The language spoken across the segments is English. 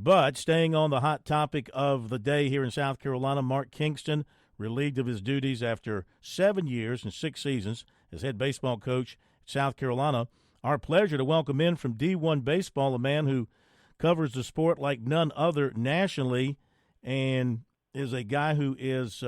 But staying on the hot topic of the day here in South Carolina, Mark Kingston relieved of his duties after 7 years and 6 seasons as head baseball coach at South Carolina. Our pleasure to welcome in from D1 Baseball, a man who covers the sport like none other nationally and is a guy who is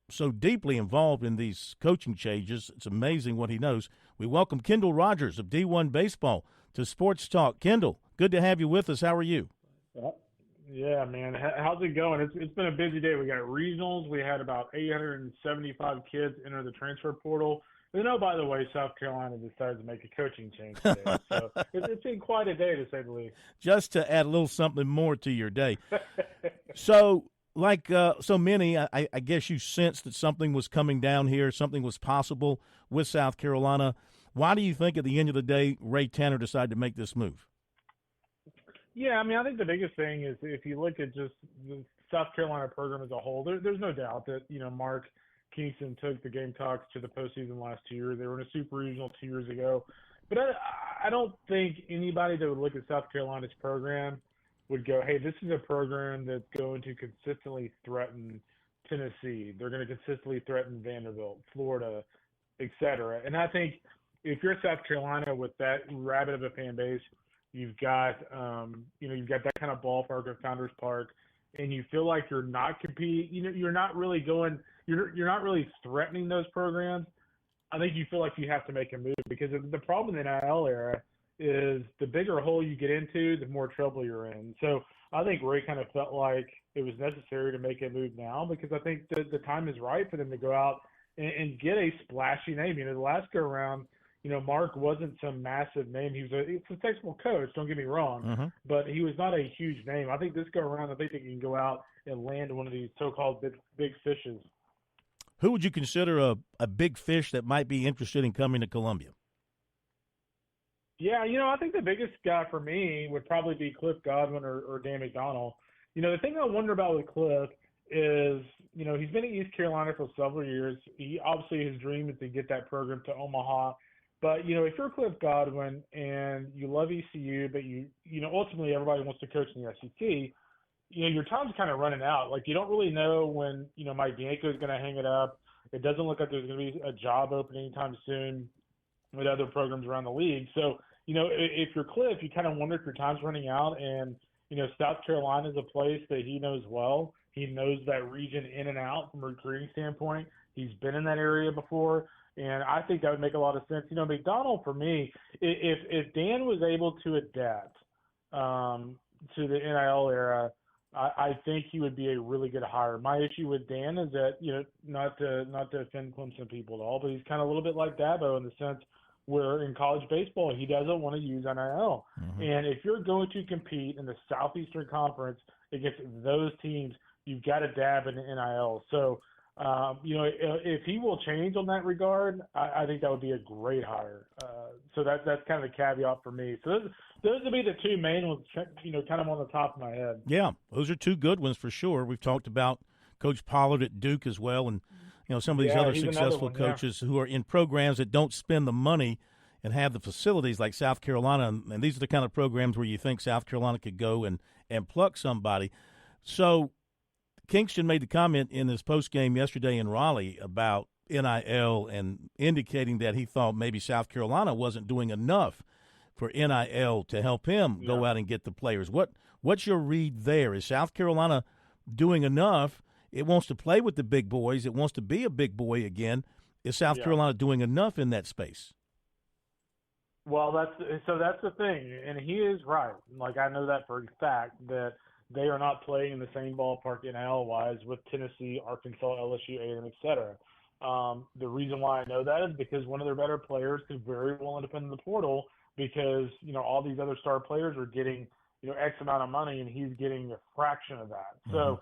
so deeply involved in these coaching changes. It's amazing what he knows. We welcome Kendall Rogers of D1 Baseball to Sports Talk. Kendall, good to have you with us. How are you? Yeah, man. How's it going? It's been a busy day. We got regionals. We had about 875 kids enter the transfer portal. And oh, by the way, South Carolina decided to make a coaching change today. So it's been quite a day, to say the least. Just to add a little something more to your day. So, like so many, I guess you sensed that something was coming down here, something was possible with South Carolina. Why do you think at the end of the day Ray Tanner decided to make this move? Yeah, I mean, I think the biggest thing is if you look at just the South Carolina program as a whole, there's no doubt that, Mark Kingston took the Gamecocks to the postseason last 2 years. They were in a super regional 2 years ago. But I don't think anybody that would look at South Carolina's program would go, hey, this is a program that's going to consistently threaten Tennessee. They're going to consistently threaten Vanderbilt, Florida, et cetera. And I think if you're South Carolina with that rabid of a fan base, you've got, you've got that kind of ballpark of Founders Park, and you feel like you're not competing. You're not really going. You're not really threatening those programs. I think you feel like you have to make a move because the problem in the NIL era is the bigger hole you get into, the more trouble you're in. So I think Ray kind of felt like it was necessary to make a move now because I think the time is right for them to go out and get a splashy name. The last go around, Mark wasn't some massive name. He was a successful coach, don't get me wrong, but he was not a huge name. I think this go around, I think they can go out and land one of these so-called big fishes. Who would you consider a big fish that might be interested in coming to Columbia? Yeah, I think the biggest guy for me would probably be Cliff Godwin or Dan McDonald. The thing I wonder about with Cliff is, he's been at East Carolina for several years. Obviously his dream is to get that program to Omaha. But, if you're Cliff Godwin and you love ECU, but ultimately everybody wants to coach in the SEC, your time's kind of running out. Like, you don't really know when, Mike Bianco is going to hang it up. It doesn't look like there's going to be a job opening anytime soon with other programs around the league. So, if you're Cliff, you kind of wonder if your time's running out. And, South Carolina is a place that he knows well. He knows that region in and out from a recruiting standpoint. He's been in that area before. And I think that would make a lot of sense. McDonald, for me, if Dan was able to adapt to the NIL era, I think he would be a really good hire. My issue with Dan is that, not to offend Clemson people at all, but he's kind of a little bit like Dabo in the sense where in college baseball, he doesn't want to use NIL. And if you're going to compete in the Southeastern Conference against those teams, you've got to dab into NIL. So, if he will change on that regard, I think that would be a great hire. So that's kind of the caveat for me. So those would be the two main ones, kind of on the top of my head. Yeah, those are two good ones for sure. We've talked about Coach Pollard at Duke as well, and some of these other successful coaches who are in programs that don't spend the money and have the facilities like South Carolina. And these are the kind of programs where you think South Carolina could go and pluck somebody. So Kingston made the comment in his postgame yesterday in Raleigh about NIL and indicating that he thought maybe South Carolina wasn't doing enough for NIL to help him go out and get the players. What's your read there? Is South Carolina doing enough? It wants to play with the big boys. It wants to be a big boy again. Is South Carolina doing enough in that space? Well, that's the thing, and he is right. Like, I know that for a fact that they are not playing in the same ballpark NIL-wise with Tennessee, Arkansas, LSU, A&M, et cetera. The reason why I know that is because one of their better players could very well end up in the portal because, all these other star players are getting, X amount of money, and he's getting a fraction of that. So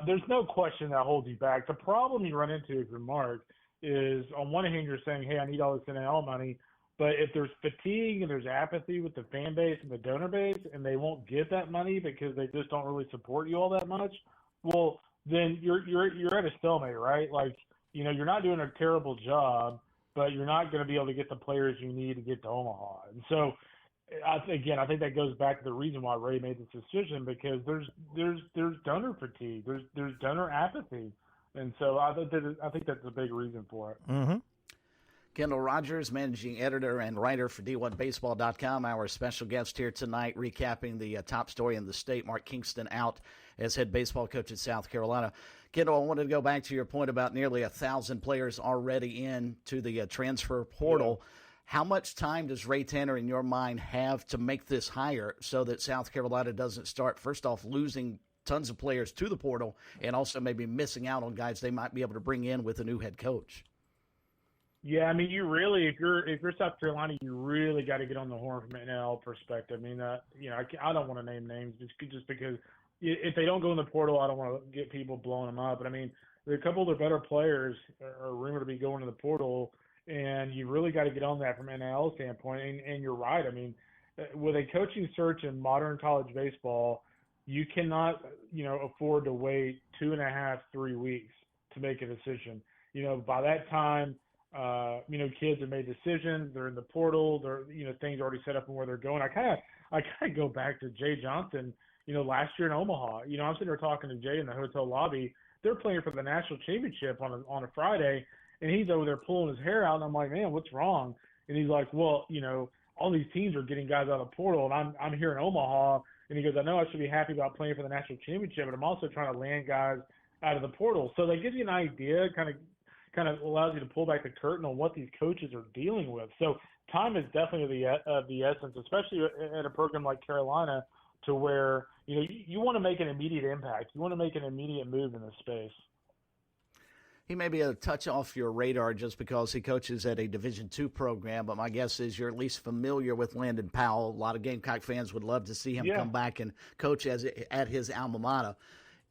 there's no question that holds you back. The problem you run into, if you're Mark, is on one hand you're saying, hey, I need all this NIL money, but if there's fatigue and there's apathy with the fan base and the donor base and they won't get that money because they just don't really support you all that much, well, then you're at a stalemate, right? Like, you're not doing a terrible job, but you're not going to be able to get the players you need to get to Omaha. And so I think that goes back to the reason why Ray made this decision, because there's donor fatigue, there's donor apathy, and so I think that's a big reason for it. Mm-hmm. Kendall Rogers, managing editor and writer for D1Baseball.com, our special guest here tonight, recapping the top story in the state. Mark Kingston out as head baseball coach at South Carolina. Kendall, I wanted to go back to your point about nearly 1,000 players already in to the transfer portal. Yeah. How much time does Ray Tanner, in your mind, have to make this hire so that South Carolina doesn't start, first off, losing tons of players to the portal and also maybe missing out on guys they might be able to bring in with a new head coach? Yeah, I mean, you really, if you're South Carolina, you really got to get on the horn from an NL perspective. I mean, I don't want to name names just because if they don't go in the portal, I don't want to get people blowing them up. But I mean, a couple of their better players are rumored to be going to the portal, and you really got to get on that from an NL standpoint. And you're right. I mean, with a coaching search in modern college baseball, you cannot, afford to wait 2.5, 3 weeks to make a decision. By that time, kids have made decisions. They're in the portal. They're, things already set up and where they're going. I kind of go back to Jay Johnson, last year in Omaha. I'm sitting there talking to Jay in the hotel lobby. They're playing for the national championship on a Friday, and he's over there pulling his hair out. And I'm like, man, what's wrong? And he's like, well, all these teams are getting guys out of the portal, and I'm here in Omaha. And he goes, I know I should be happy about playing for the national championship, but I'm also trying to land guys out of the portal. So that gives you an idea, kind of allows you to pull back the curtain on what these coaches are dealing with. So time is definitely the essence, especially at a program like Carolina, to where you want to make an immediate impact. You want to make an immediate move in this space. He may be a touch off your radar just because he coaches at a Division II program, but my guess is you're at least familiar with Landon Powell. A lot of Gamecock fans would love to see him come back and coach at his alma mater.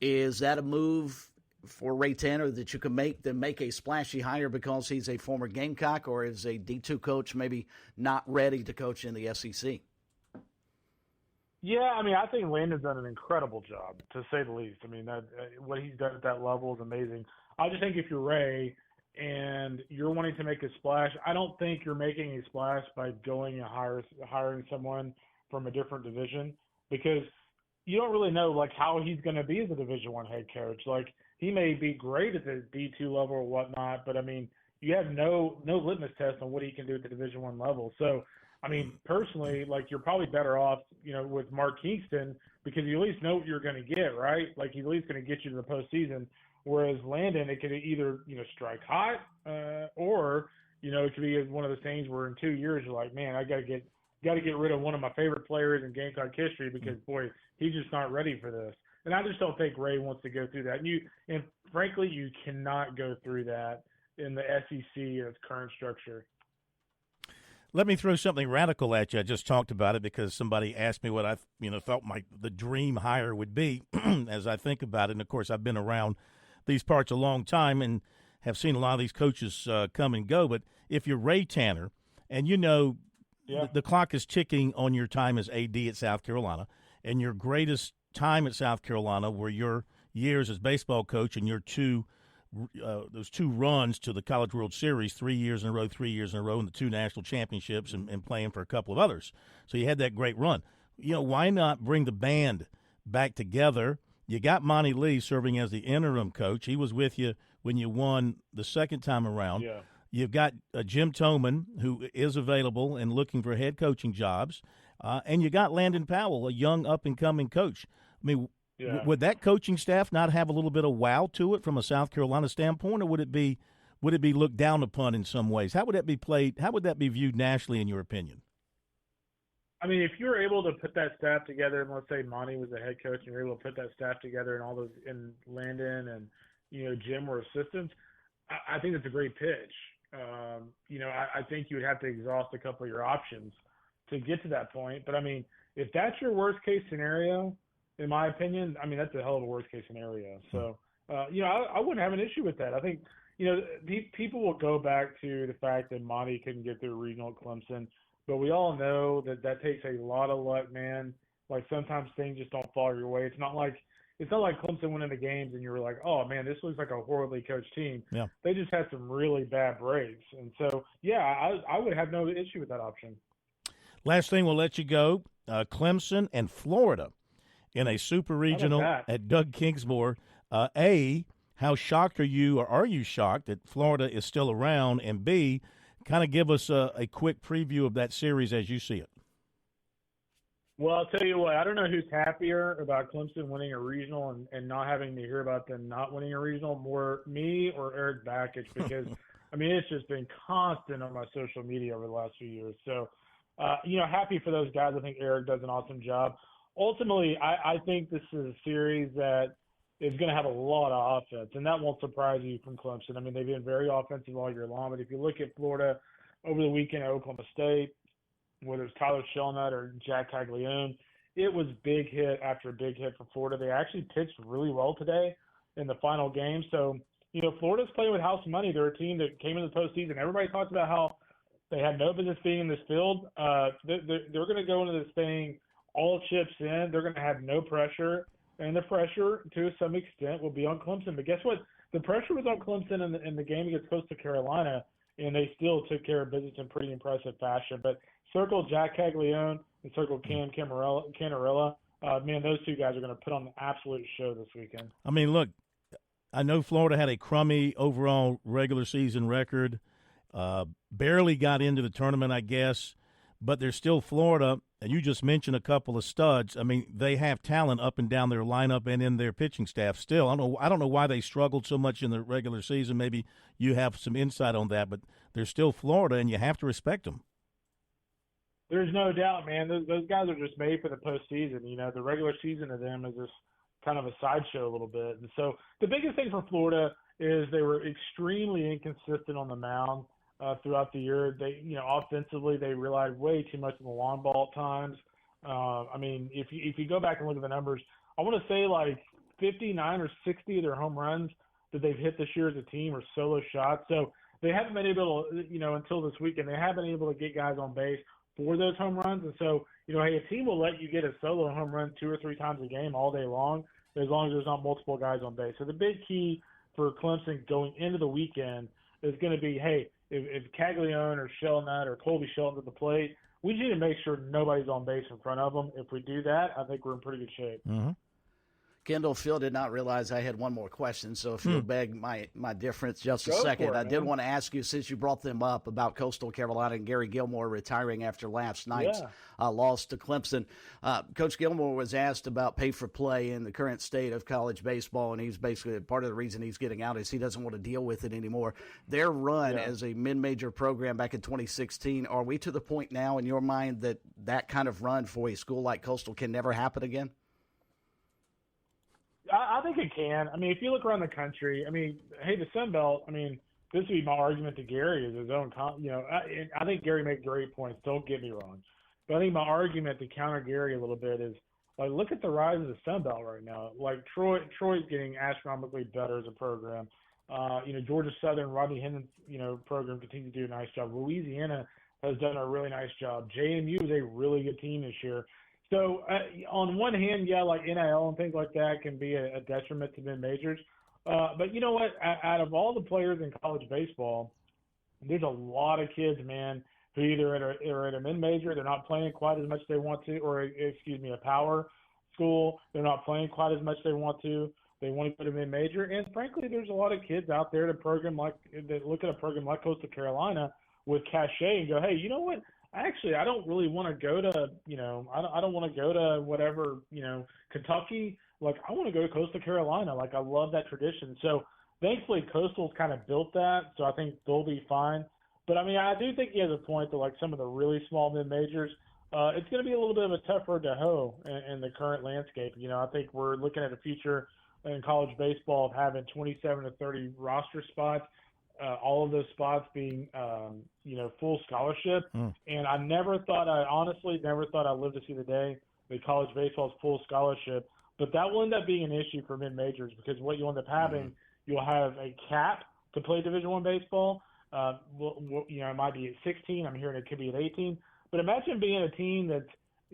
Is that a move for Ray Tanner that you can make a splashy hire because he's a former Gamecock, or is a D2 coach maybe not ready to coach in the SEC? Yeah, I mean, I think Landon's done an incredible job, to say the least. I mean, what he's done at that level is amazing. I just think if you're Ray and you're wanting to make a splash, I don't think you're making a splash by going and hiring someone from a different division, because you don't really know how he's going to be as a Division I head coach. He may be great at the D2 level or whatnot, but I mean, you have no litmus test on what he can do at the Division I level. So, I mean, personally, you're probably better off, with Mark Kingston, because you at least know what you're going to get, right? He's at least going to get you to the postseason. Whereas Landon, it could either, strike hot, or, it could be one of those things where in 2 years you're like, man, I got to get rid of one of my favorite players in Gamecock history because, boy, he's just not ready for this. And I just don't think Ray wants to go through that. And frankly, you cannot go through that in the SEC in its current structure. Let me throw something radical at you. I just talked about it because somebody asked me what I felt the dream hire would be as I think about it. And, of course, I've been around these parts a long time and have seen a lot of these coaches come and go. But if you're Ray Tanner and the clock is ticking on your time as AD at South Carolina, and your greatest time at South Carolina were your years as baseball coach and your those two runs to the College World Series, 3 years in a row, and the 2 national championships and playing for a couple of others. So you had that great run. Why not bring the band back together? You got Monty Lee serving as the interim coach. He was with you when you won the second time around. Yeah. You've got Jim Toman, who is available and looking for head coaching jobs. And you got Landon Powell, a young up-and-coming coach. I mean, would that coaching staff not have a little bit of wow to it from a South Carolina standpoint, or would it be looked down upon in some ways? How would that be played? How would that be viewed nationally, in your opinion? I mean, if you're able to put that staff together, and let's say Monty was the head coach, and you're able to put that staff together, and all those, and Landon and Jim were assistants, I think that's a great pitch. I think you would have to exhaust a couple of your options to get to that point. But I mean, if that's your worst case scenario, in my opinion, I mean, that's a hell of a worst case scenario. So, I wouldn't have an issue with that. I think, people will go back to the fact that Monty couldn't get through regional at Clemson, but we all know that takes a lot of luck, man. Sometimes things just don't fall your way. It's not like Clemson winning the games and you were like, oh man, this looks like a horribly coached team. Yeah. They just had some really bad breaks. And so, I would have no issue with that option. Last thing, we'll let you go. Clemson and Florida in a super regional at Doug Kingsmore. How shocked are you, or are you shocked that Florida is still around? And B, kind of give us a quick preview of that series as you see it. Well, I'll tell you what, I don't know who's happier about Clemson winning a regional and not having to hear about them not winning a regional, more me or Eric Bakich, because, I mean, it's just been constant on my social media over the last few years. So, happy for those guys. I think Eric does an awesome job. Ultimately, I think this is a series that is going to have a lot of offense, and that won't surprise you from Clemson. I mean, they've been very offensive all year long, but if you look at Florida over the weekend at Oklahoma State, whether it's Tyler Shelnut or Jack Caglione, it was big hit after big hit for Florida. They actually pitched really well today in the final game. So, Florida's playing with house money. They're a team that came into the postseason. Everybody talks about how they had no business being in this field. They're going to go into this thing all chips in. They're going to have no pressure, and the pressure, to some extent, will be on Clemson. But guess what? The pressure was on Clemson in the game against Coastal Carolina, and they still took care of business in pretty impressive fashion. But circle Jack Caglione and circle Cam Canarella. Man, those two guys are going to put on an absolute show this weekend. I mean, look, I know Florida had a crummy overall regular season record, barely got into the tournament, I guess, but they're still Florida, and you just mentioned a couple of studs. I mean, they have talent up and down their lineup and in their pitching staff still. I don't know why they struggled so much in the regular season. Maybe you have some insight on that, but they're still Florida, and you have to respect them. There's no doubt, man. Those guys are just made for the postseason. The regular season of them is just kind of a sideshow a little bit. And so the biggest thing for Florida is they were extremely inconsistent on the mound throughout the year. They, offensively, they relied way too much on the long ball at times. I mean, if you go back and look at the numbers, I want to say like 59 or 60 of their home runs that they've hit this year as a team are solo shots. So they haven't been able to, until this weekend, they haven't been able to get guys on base for those home runs. And so, hey, a team will let you get a solo home run 2 or 3 times a game all day long, as long as there's not multiple guys on base. So the big key for Clemson going into the weekend is going to be, hey, if Caglione or Shelnut or Colby Shelton's at the plate, we need to make sure nobody's on base in front of them. If we do that, I think we're in pretty good shape. Mm-hmm. Kendall, Phil did not realize I had one more question, so if you'll beg my difference just a second. I did want to ask you, since you brought them up, about Coastal Carolina and Gary Gilmore retiring after last night's loss to Clemson. Coach Gilmore was asked about pay-for-play in the current state of college baseball, and he's basically part of the reason he's getting out is he doesn't want to deal with it anymore. Their run as a mid-major program back in 2016, are we to the point now in your mind that kind of run for a school like Coastal can never happen again? I think it can. I mean, if you look around the country, I mean, hey, the Sun Belt, I mean, this would be my argument to Gary is his own, I think Gary made great points. Don't get me wrong. But I think my argument to counter Gary a little bit is, like, look at the rise of the Sun Belt right now. Like, Troy's getting astronomically better as a program. Georgia Southern, Rodney Hendon's, program continues to do a nice job. Louisiana has done a really nice job. JMU is a really good team this year. So on one hand, like NIL and things like that can be a detriment to mid-majors. But you know what? Out of all the players in college baseball, there's a lot of kids, man, who either are at a mid-major, they're not playing quite as much as they want to, or, a power school, they're not playing quite as much as they want to. They want to go to mid-major. And frankly, there's a lot of kids out there that look at a program like Coastal Carolina with cachet and go, hey, you know what? Actually, I don't really want to go to, I don't want to go to whatever, Kentucky. Like, I want to go to Coastal Carolina. Like, I love that tradition. So, thankfully, Coastal's kind of built that. So, I think they'll be fine. But, I mean, I do think he has a point that, like, some of the really small mid-majors, it's going to be a little bit of a tough road to hoe in the current landscape. I think we're looking at a future in college baseball of having 27 to 30 roster spots. All of those spots being, full scholarship. And I honestly never thought I'd live to see the day that college baseball is full scholarship. But that will end up being an issue for mid-majors because what you'll end up having, you'll have a cap to play Division I baseball. It might be at 16. I'm hearing it could be at 18. But imagine being a team that's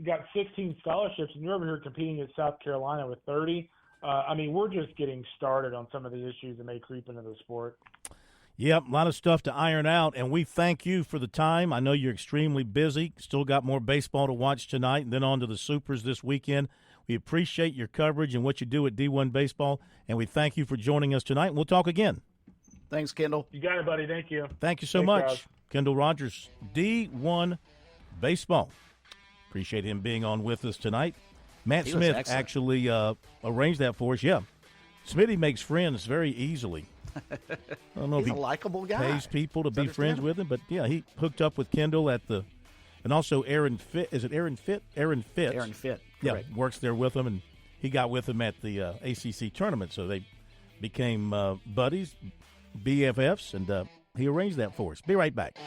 got 16 scholarships and you're over here competing at South Carolina with 30. We're just getting started on some of the issues that may creep into the sport. Yep, a lot of stuff to iron out, and we thank you for the time. I know you're extremely busy. Still got more baseball to watch tonight, and then on to the Supers this weekend. We appreciate your coverage and what you do at D1 Baseball, and we thank you for joining us tonight. We'll talk again. Thanks, Kendall. You got it, buddy. Thank you. Thank you so much. Guys. Kendall Rogers, D1 Baseball. Appreciate him being on with us tonight. Matt Smith actually arranged that for us. Yeah. Smitty makes friends very easily. I don't know He's if he a likable guy. Pays people to be friends with him, but yeah, he hooked up with Kendall at the, and also Aaron Fitt. Is it Aaron Fitt? Aaron Fitt. Aaron Fitt. Yeah, works there with him, and he got with him at the ACC tournament, so they became buddies, BFFs, and he arranged that for us. Be right back.